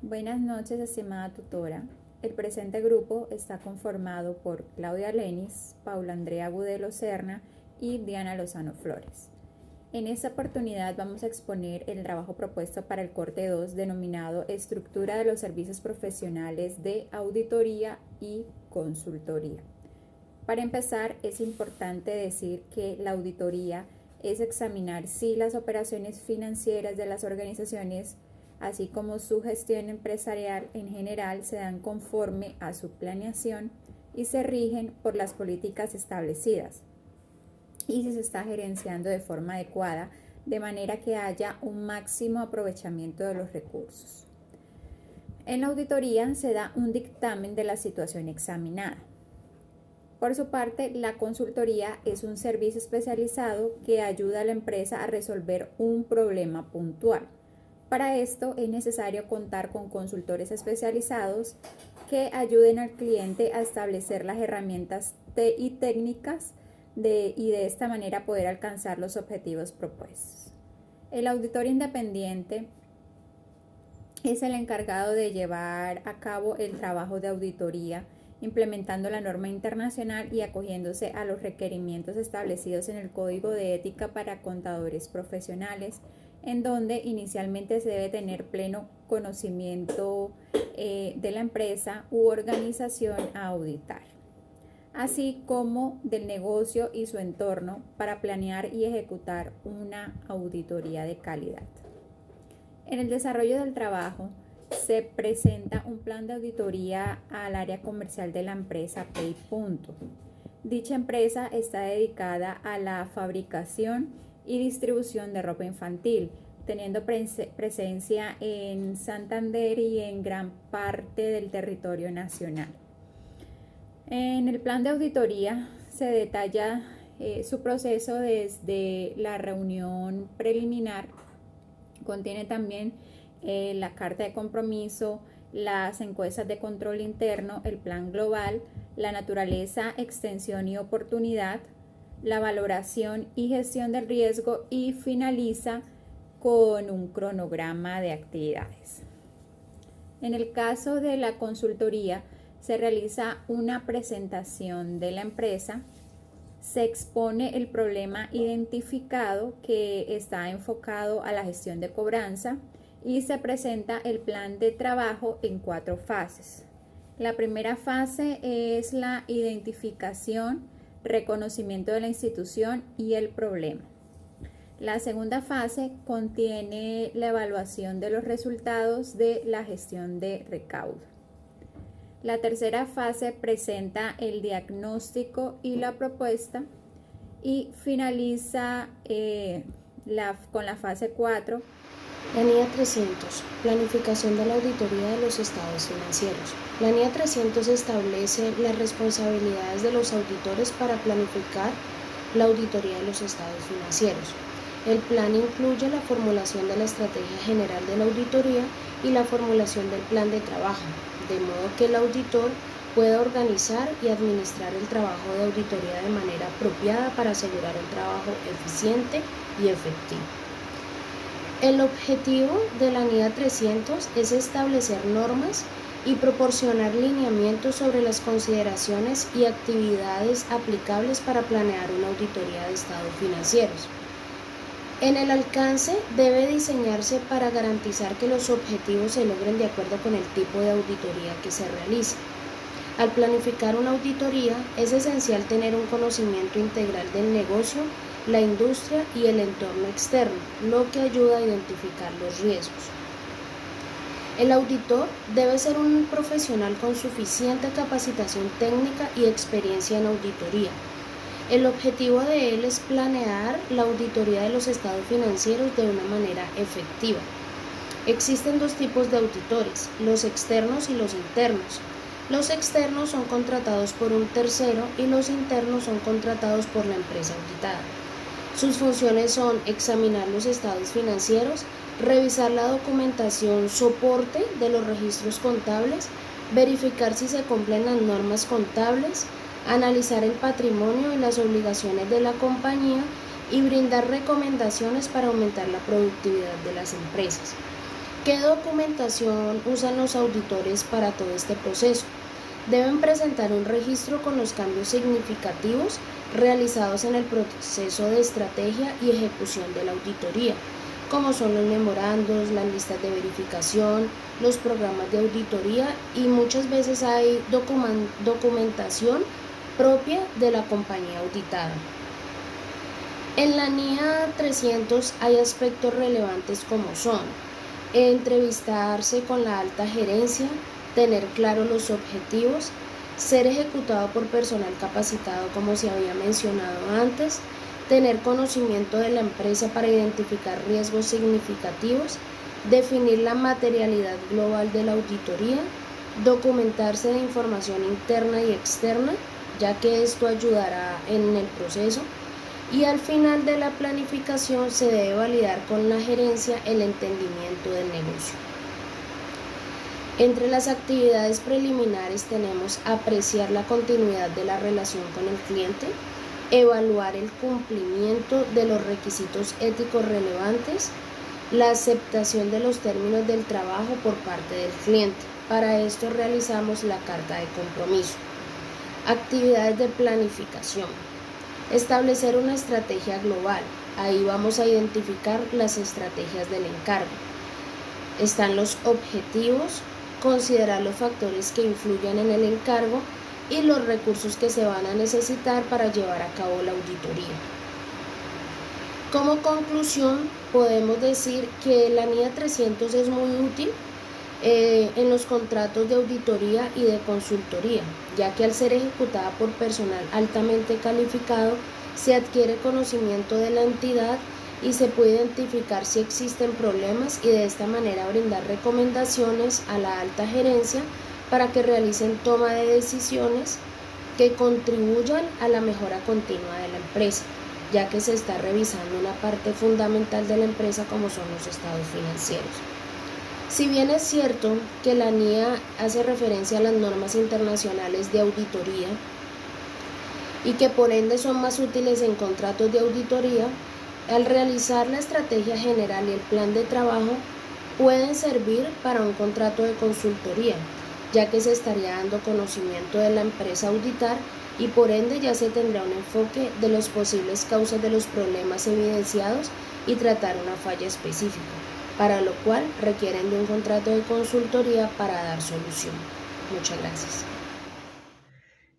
Buenas noches, estimada tutora. El presente grupo está conformado por Claudia Lenis, Paula Andrea Budelo Serna y Diana Lozano Flores. En esta oportunidad vamos a exponer el trabajo propuesto para el corte 2 denominado Estructura de los servicios profesionales de auditoría y consultoría. Para empezar, es importante decir que la auditoría es examinar si las operaciones financieras de las organizaciones, así como su gestión empresarial en general, se dan conforme a su planeación y se rigen por las políticas establecidas, y si se está gerenciando de forma adecuada, de manera que haya un máximo aprovechamiento de los recursos. En la auditoría se da un dictamen de la situación examinada. Por su parte, la consultoría es un servicio especializado que ayuda a la empresa a resolver un problema puntual. Para esto es necesario contar con consultores especializados que ayuden al cliente a establecer las herramientas y técnicas y de esta manera poder alcanzar los objetivos propuestos. El auditor independiente es el encargado de llevar a cabo el trabajo de auditoría, implementando la norma internacional y acogiéndose a los requerimientos establecidos en el Código de Ética para Contadores Profesionales, en donde inicialmente se debe tener pleno conocimiento de la empresa u organización a auditar, así como del negocio y su entorno para planear y ejecutar una auditoría de calidad. En el desarrollo del trabajo se presenta un plan de auditoría al área comercial de la empresa PayPunto. Dicha empresa está dedicada a la fabricación y distribución de ropa infantil, teniendo presencia en Santander y en gran parte del territorio nacional. En el plan de auditoría se detalla su proceso desde la reunión preliminar. Contiene también la carta de compromiso, las encuestas de control interno, el plan global, la naturaleza, extensión y oportunidad, la valoración y gestión del riesgo, y finaliza con un cronograma de actividades. En el caso de la consultoría, se realiza una presentación de la empresa, se expone el problema identificado que está enfocado a la gestión de cobranza y se presenta el plan de trabajo en 4 fases. La primera fase es la identificación, reconocimiento de la institución y el problema. La segunda fase contiene la evaluación de los resultados de la gestión de recaudo. La tercera fase presenta el diagnóstico y la propuesta, y finaliza con la fase 4. La NIA 300, planificación de la auditoría de los estados financieros. La NIA 300 establece las responsabilidades de los auditores para planificar la auditoría de los estados financieros. El plan incluye la formulación de la estrategia general de la auditoría y la formulación del plan de trabajo, de modo que el auditor pueda organizar y administrar el trabajo de auditoría de manera apropiada para asegurar un trabajo eficiente y efectivo. El objetivo de la NIA 300 es establecer normas y proporcionar lineamientos sobre las consideraciones y actividades aplicables para planear una auditoría de estados financieros. En el alcance debe diseñarse para garantizar que los objetivos se logren de acuerdo con el tipo de auditoría que se realice. Al planificar una auditoría es esencial tener un conocimiento integral del negocio, la industria y el entorno externo, lo que ayuda a identificar los riesgos. El auditor debe ser un profesional con suficiente capacitación técnica y experiencia en auditoría. El objetivo de él es planear la auditoría de los estados financieros de una manera efectiva. Existen 2 tipos de auditores, los externos y los internos. Los externos son contratados por un tercero y los internos son contratados por la empresa auditada. Sus funciones son examinar los estados financieros, revisar la documentación soporte de los registros contables, verificar si se cumplen las normas contables, analizar el patrimonio y las obligaciones de la compañía y brindar recomendaciones para aumentar la productividad de las empresas. ¿Qué documentación usan los auditores para todo este proceso? Deben presentar un registro con los cambios significativos realizados en el proceso de estrategia y ejecución de la auditoría, como son los memorandos, las listas de verificación, los programas de auditoría y muchas veces hay documentación propia de la compañía auditada. En la NIA 300 hay aspectos relevantes como son entrevistarse con la alta gerencia, tener claros los objetivos, ser ejecutado por personal capacitado como se había mencionado antes, tener conocimiento de la empresa para identificar riesgos significativos, definir la materialidad global de la auditoría, documentarse de información interna y externa, ya que esto ayudará en el proceso, y al final de la planificación se debe validar con la gerencia el entendimiento del negocio. Entre las actividades preliminares tenemos apreciar la continuidad de la relación con el cliente, evaluar el cumplimiento de los requisitos éticos relevantes, la aceptación de los términos del trabajo por parte del cliente. Para esto realizamos la carta de compromiso. Actividades de planificación. Establecer una estrategia global. Ahí vamos a identificar las estrategias del encargo. Están los objetivos, considerar los factores que influyen en el encargo y los recursos que se van a necesitar para llevar a cabo la auditoría. Como conclusión, podemos decir que la NIA 300 es muy útil en los contratos de auditoría y de consultoría, ya que al ser ejecutada por personal altamente calificado, se adquiere conocimiento de la entidad y se puede identificar si existen problemas y de esta manera brindar recomendaciones a la alta gerencia para que realicen toma de decisiones que contribuyan a la mejora continua de la empresa, ya que se está revisando una parte fundamental de la empresa como son los estados financieros. Si bien es cierto que la NIA hace referencia a las normas internacionales de auditoría y que por ende son más útiles en contratos de auditoría, al realizar la estrategia general y el plan de trabajo pueden servir para un contrato de consultoría, ya que se estaría dando conocimiento de la empresa a auditar y por ende ya se tendrá un enfoque de las posibles causas de los problemas evidenciados y tratar una falla específica, para lo cual requieren de un contrato de consultoría para dar solución. Muchas gracias.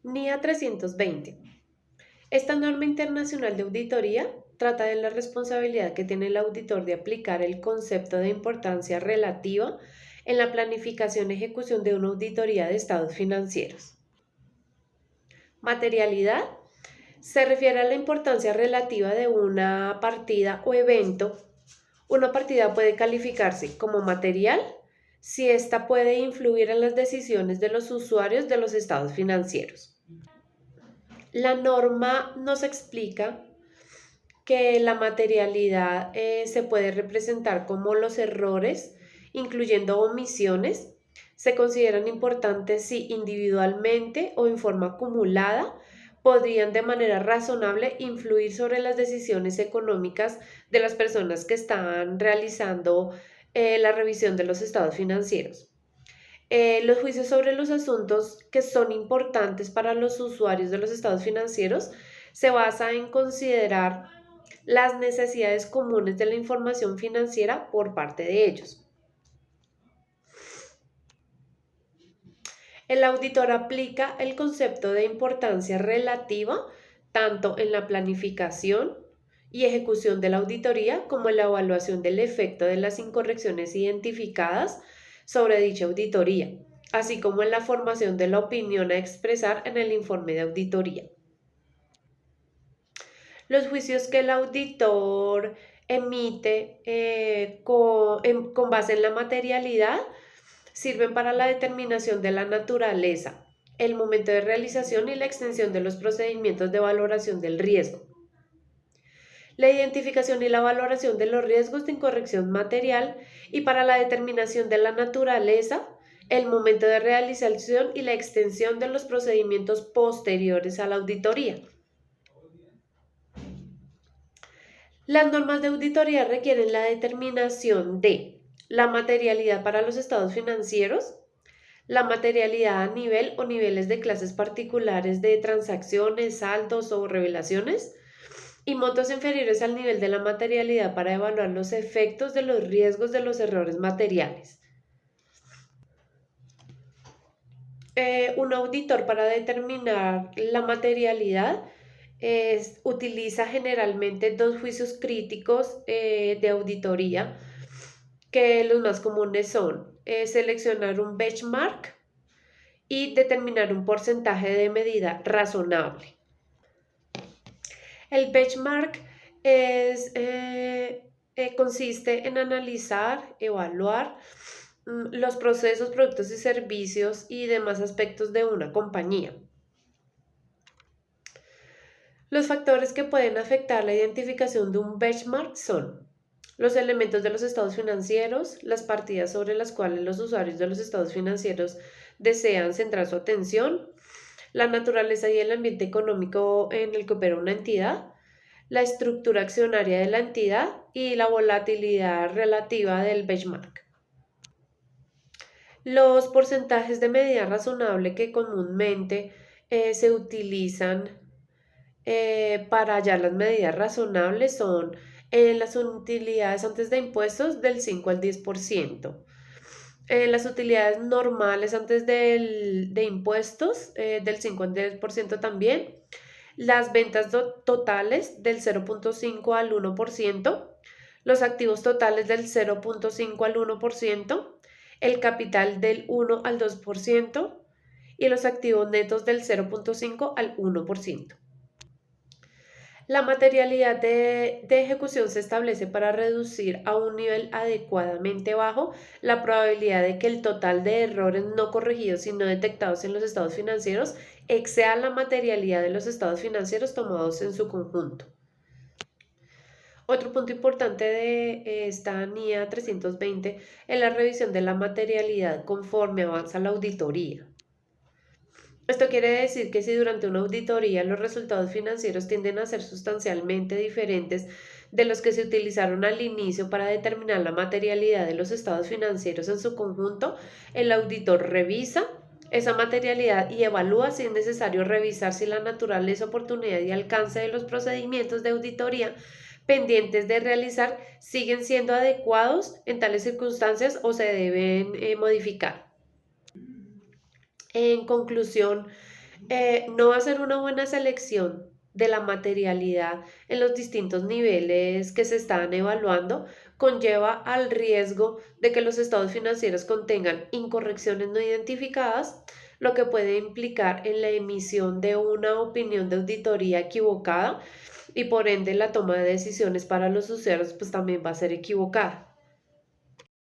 NIA 320. Esta norma internacional de auditoría trata de la responsabilidad que tiene el auditor de aplicar el concepto de importancia relativa en la planificación y ejecución de una auditoría de estados financieros. Materialidad se refiere a la importancia relativa de una partida o evento. Una partida puede calificarse como material si ésta puede influir en las decisiones de los usuarios de los estados financieros. La norma nos explica que la materialidad se puede representar como los errores, incluyendo omisiones, se consideran importantes si individualmente o en forma acumulada podrían de manera razonable influir sobre las decisiones económicas de las personas que están realizando la revisión de los estados financieros. Los juicios sobre los asuntos que son importantes para los usuarios de los estados financieros se basa en considerar las necesidades comunes de la información financiera por parte de ellos. El auditor aplica el concepto de importancia relativa tanto en la planificación y ejecución de la auditoría como en la evaluación del efecto de las incorrecciones identificadas sobre dicha auditoría, así como en la formación de la opinión a expresar en el informe de auditoría. Los juicios que el auditor emite con base en la materialidad sirven para la determinación de la naturaleza, el momento de realización y la extensión de los procedimientos de valoración del riesgo. La identificación y la valoración de los riesgos de incorrección material y para la determinación de la naturaleza, el momento de realización y la extensión de los procedimientos posteriores a la auditoría. Las normas de auditoría requieren la determinación de la materialidad para los estados financieros, la materialidad a nivel o niveles de clases particulares de transacciones, saldos o revelaciones, y montos inferiores al nivel de la materialidad para evaluar los efectos de los riesgos de los errores materiales. Un auditor para determinar la materialidad utiliza generalmente dos juicios críticos de auditoría, que los más comunes son seleccionar un benchmark y determinar un porcentaje de medida razonable. El benchmark consiste en analizar, evaluar los procesos, productos y servicios y demás aspectos de una compañía. Los factores que pueden afectar la identificación de un benchmark son los elementos de los estados financieros, las partidas sobre las cuales los usuarios de los estados financieros desean centrar su atención, la naturaleza y el ambiente económico en el que opera una entidad, la estructura accionaria de la entidad y la volatilidad relativa del benchmark. Los porcentajes de medida razonable que comúnmente se utilizan para hallar las medidas razonables son las utilidades antes de impuestos del 5 al 10%, las utilidades normales antes de impuestos del 5 al 10% también, las ventas totales del 0.5 al 1%, los activos totales del 0.5 al 1%, el capital del 1 al 2% y los activos netos del 0.5 al 1%. La materialidad de ejecución se establece para reducir a un nivel adecuadamente bajo la probabilidad de que el total de errores no corregidos y no detectados en los estados financieros exceda la materialidad de los estados financieros tomados en su conjunto. Otro punto importante de esta NIA 320 es la revisión de la materialidad conforme avanza la auditoría. Esto quiere decir que si durante una auditoría los resultados financieros tienden a ser sustancialmente diferentes de los que se utilizaron al inicio para determinar la materialidad de los estados financieros en su conjunto, el auditor revisa esa materialidad y evalúa si es necesario revisar si la naturaleza, oportunidad y alcance de los procedimientos de auditoría pendientes de realizar siguen siendo adecuados en tales circunstancias o se deben modificar. En conclusión, no hacer una buena selección de la materialidad en los distintos niveles que se están evaluando conlleva al riesgo de que los estados financieros contengan incorrecciones no identificadas, lo que puede implicar en la emisión de una opinión de auditoría equivocada y por ende la toma de decisiones para los usuarios pues también va a ser equivocada.